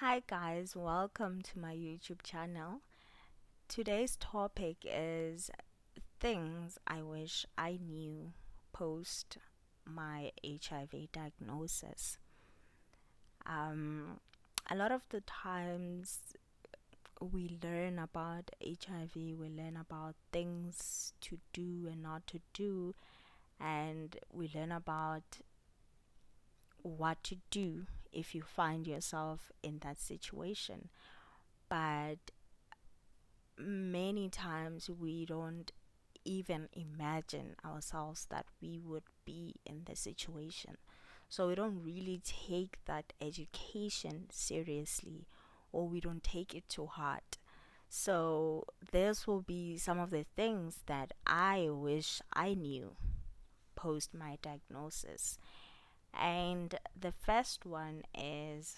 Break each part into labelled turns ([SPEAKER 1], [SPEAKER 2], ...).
[SPEAKER 1] Hi guys, welcome to my YouTube channel. Today's topic is things I wish I knew post my HIV diagnosis. Um, a lot of the times we learn about HIV, we learn about things to do and not to do, and we learn about what to do if you find yourself in that situation. But many times we don't even imagine ourselves that we would be in the situation. So we don't really take that education seriously, or we don't take it to heart. So this will be some of the things that I wish I knew post my diagnosis. And the first one is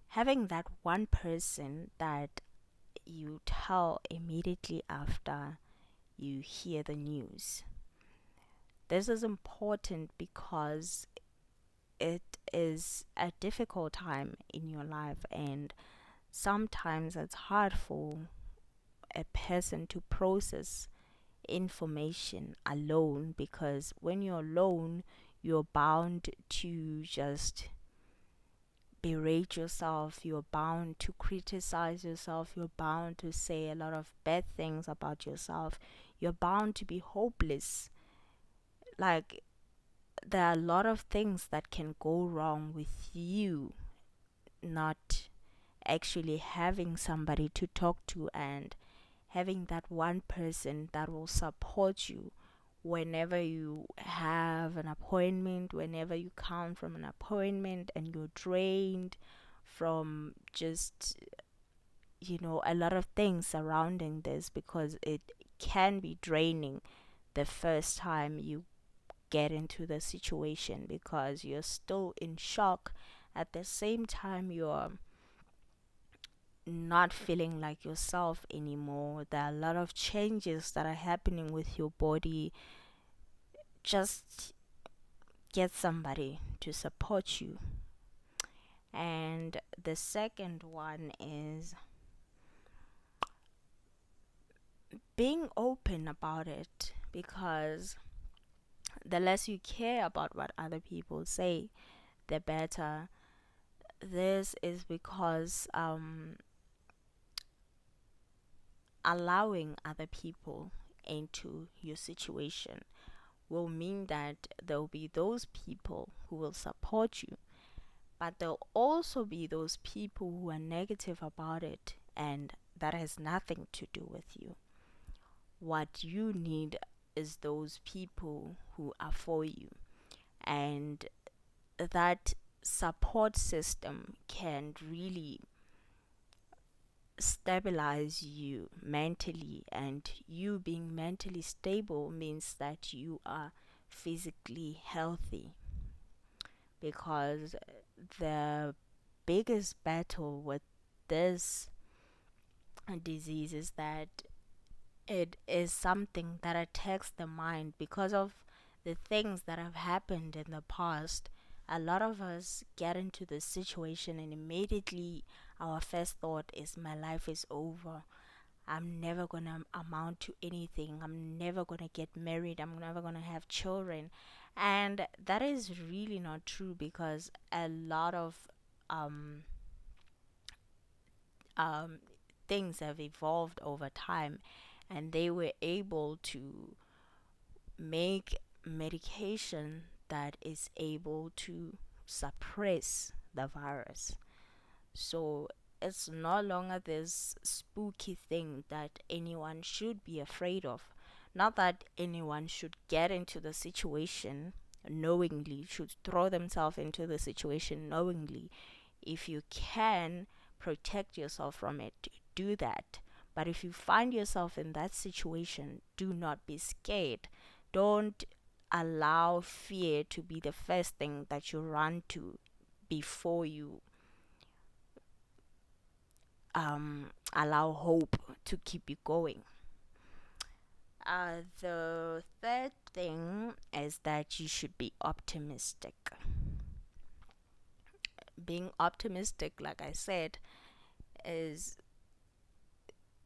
[SPEAKER 1] having that one person that you tell immediately after you hear the news. This is important because it is a difficult time in your life, and sometimes it's hard for a person to process information alone, because when you're alone, you're bound to just berate yourself, you're bound to criticize yourself, you're bound to say a lot of bad things about yourself, you're bound to be hopeless. Like, there are a lot of things that can go wrong with you not actually having somebody to talk to, and having that one person that will support you whenever you have an appointment, whenever you come from an appointment and you're drained from just, a lot of things surrounding this, because it can be draining the first time you get into the situation, because you're still in shock. At the same time, you're not feeling like yourself anymore. There are a lot of changes that are happening with your body. Just get somebody to support you. And the second one is being open about it, because the less you care about what other people say, the better. This is because allowing other people into your situation will mean that there will be those people who will support you, but there'll also be those people who are negative about it, and that has nothing to do with you. What you need is those people who are for you, and that support system can really stabilize you mentally, and you being mentally stable means that you are physically healthy, because the biggest battle with this disease is that it is something that attacks the mind because of the things that have happened in the past. A lot of us get into this situation, and immediately our first thought is, my life is over. I'm never gonna amount to anything. I'm never gonna get married. I'm never gonna have children. And that is really not true, because a lot of um, um, things have evolved over time, and they were able to make medication that is able to suppress the virus. So it's no longer this spooky thing that anyone should be afraid of. Not that anyone should get into the situation knowingly, should throw themselves into the situation knowingly. If you can protect yourself from it, do that. But if you find yourself in that situation, do not be scared. Don't allow fear to be the first thing that you run to before you allow hope to keep you going. The third thing is that you should be optimistic. being optimistic, like I said, is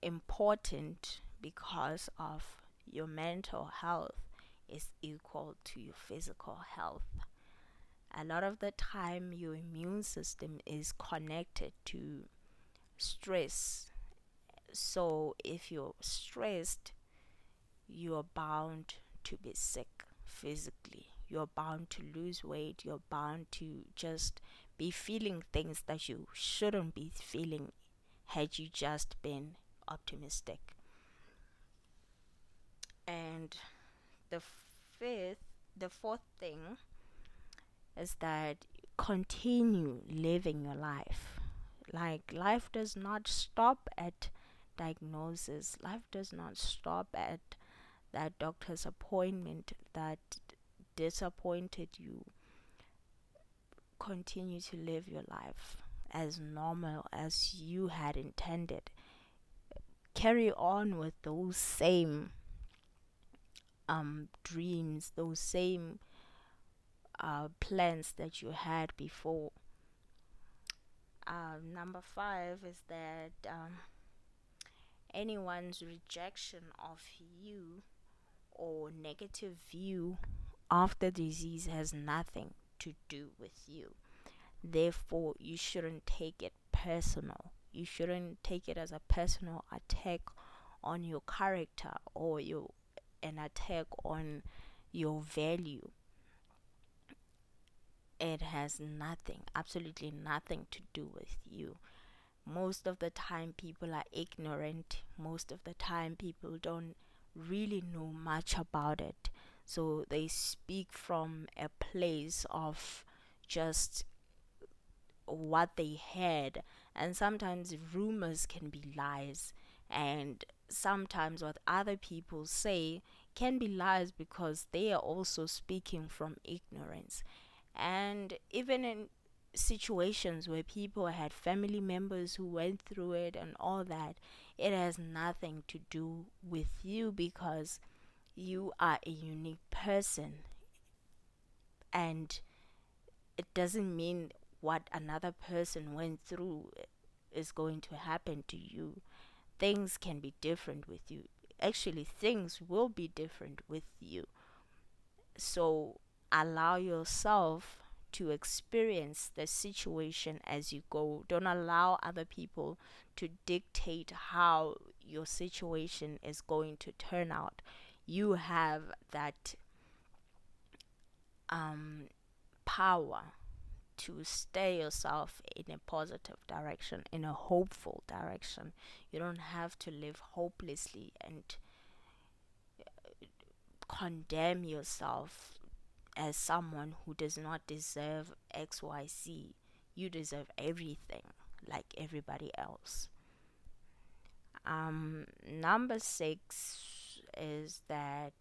[SPEAKER 1] important because of your mental health is equal to your physical health. A lot of the time, your immune system is connected to stress. So, if you're stressed, you're bound to be sick physically. You're bound to lose weight. You're bound to just be feeling things that you shouldn't be feeling had you just been optimistic. And the fifth, the fourth thing is that continue living your life. Like, life does not stop at diagnosis, life does not stop at that doctor's appointment that disappointed you. Continue to live your life as normal as you had intended. Carry on with those same dreams, those same plans that you had before. Number five is that anyone's rejection of you or negative view of the disease has nothing to do with you. Therefore, you shouldn't take it personal. You shouldn't take it as a personal attack on your character or an attack on your value. It has nothing, absolutely nothing to do with you. Most of the time, people are ignorant. Most of the time, people don't really know much about it. So they speak from a place of just what they had, and sometimes rumors can be lies, and sometimes what other people say can be lies because they are also speaking from ignorance. And even in situations where people had family members who went through it and all that, it has nothing to do with you because you are a unique person, and it doesn't mean what another person went through is going to happen to you. Things can be different with you. Actually, things will be different with you. So allow yourself to experience the situation as you go. Don't allow other people to dictate how your situation is going to turn out. You have that power to steer yourself in a positive direction, in a hopeful direction. You don't have to live hopelessly and condemn yourself as someone who does not deserve XYZ. You deserve everything like everybody else. Number six is that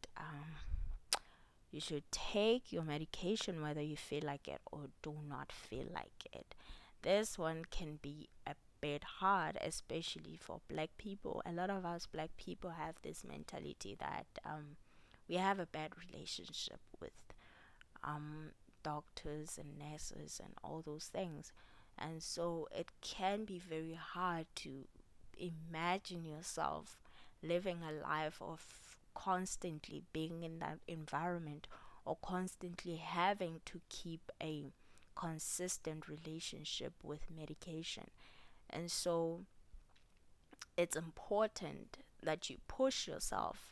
[SPEAKER 1] you should take your medication whether you feel like it or do not feel like it. This one can be a bit hard, especially for black people. A lot of us black people have this mentality that we have a bad relationship with doctors and nurses and all those things. And so it can be very hard to imagine yourself living a life of constantly being in that environment or constantly having to keep a consistent relationship with medication. And so it's important that you push yourself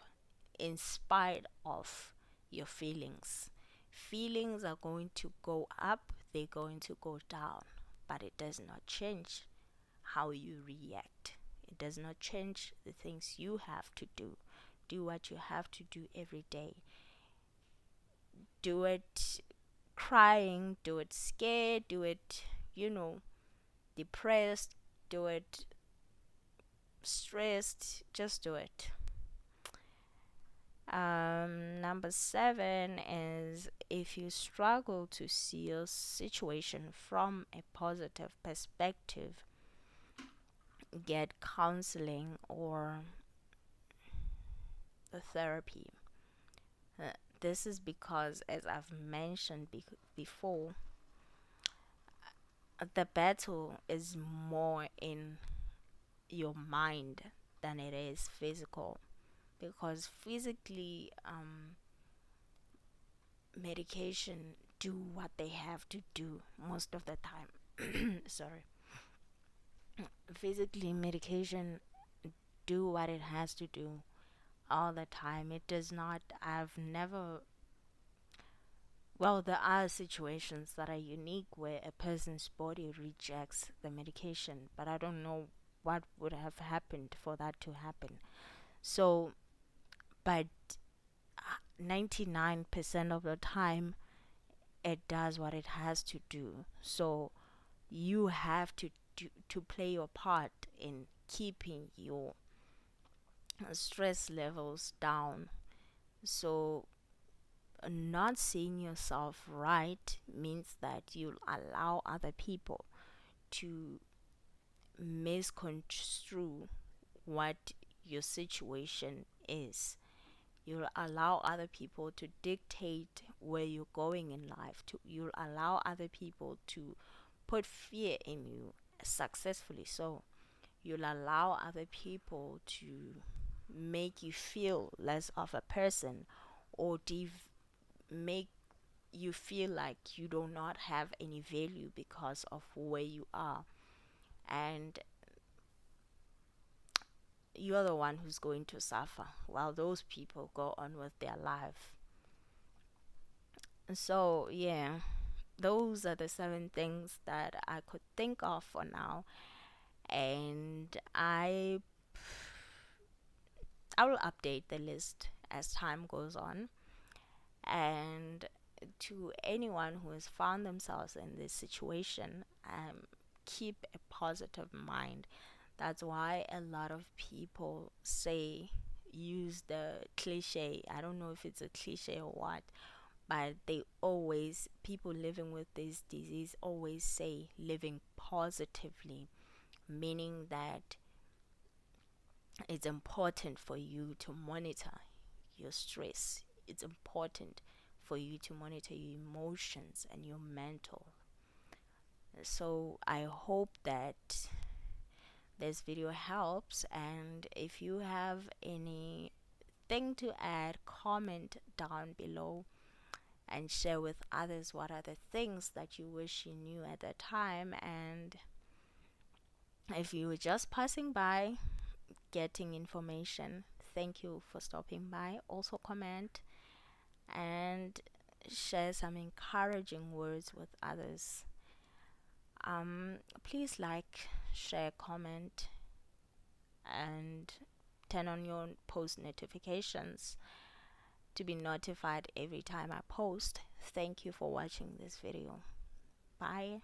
[SPEAKER 1] in spite of your feelings. Feelings are going to go up, they're going to go down, but it does not change how you react. It does not change the things you have to do. Do what you have to do every day. Do it crying, do it scared, do it, depressed, do it stressed, just do it. Number seven is if you struggle to see your situation from a positive perspective, get counseling or therapy. This is because, as I've mentioned before, The battle is more in your mind than it is physical, because physically, medication do what they have to do most of the time. Sorry. Physically, medication do what it has to do all the time. It does not. I've never. Well, there are situations that are unique where a person's body rejects the medication, but I don't know what would have happened for that to happen. So, but 99% of the time, it does what it has to do. So, you have to play your part in keeping your stress levels down. So, not seeing yourself right means that you'll allow other people to misconstrue what your situation is. You'll allow other people to dictate where you're going in life. You'll allow other people to put fear in you, successfully so. You'll allow other people to make you feel less of a person, or make you feel like you do not have any value because of where you are. And you're the one who's going to suffer while those people go on with their life. So, yeah, those are the 7 things that I could think of for now. And I will update the list as time goes on. And to anyone who has found themselves in this situation, keep a positive mind. That's why a lot of people say, use the cliche. I don't know if it's a cliche or what, but people living with this disease always say living positively, meaning that it's important for you to monitor your stress. It's important for you to monitor your emotions and your mental. So I hope that this video helps, and if you have anything to add, comment down below and share with others what are the things that you wish you knew at the time. And if you were just passing by getting information, thank you for stopping by. Also comment and share some encouraging words with others. Please like, share, comment, and turn on your post notifications to be notified every time I post. Thank you for watching this video. Bye.